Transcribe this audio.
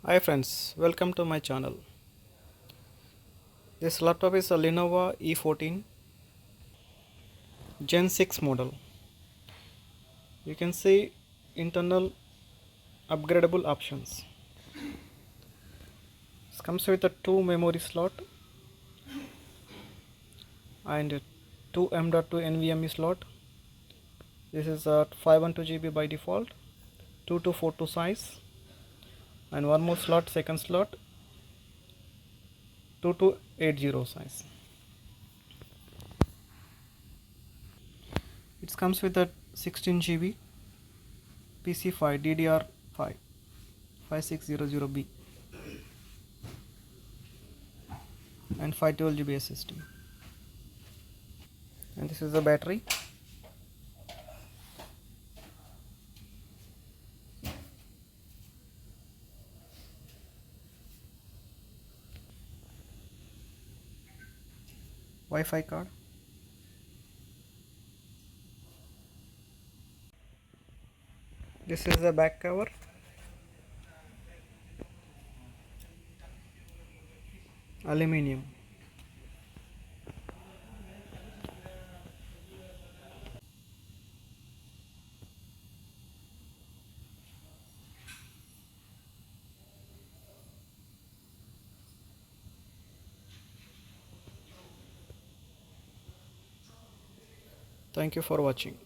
Hi friends, welcome to my channel. This laptop is a Lenovo E14 Gen 6 model. You can see internal upgradable options. It comes with a 2 memory slot and a 2 M.2 NVMe slot. This is a 512 GB by default, 2242 size, and one more slot, second slot, 2280 size. It comes with a 16 GB PC5 DDR5 5600B and 512 GB SSD. And this is the battery. Wi-Fi card. This is the back cover. Aluminium. Thank you for watching.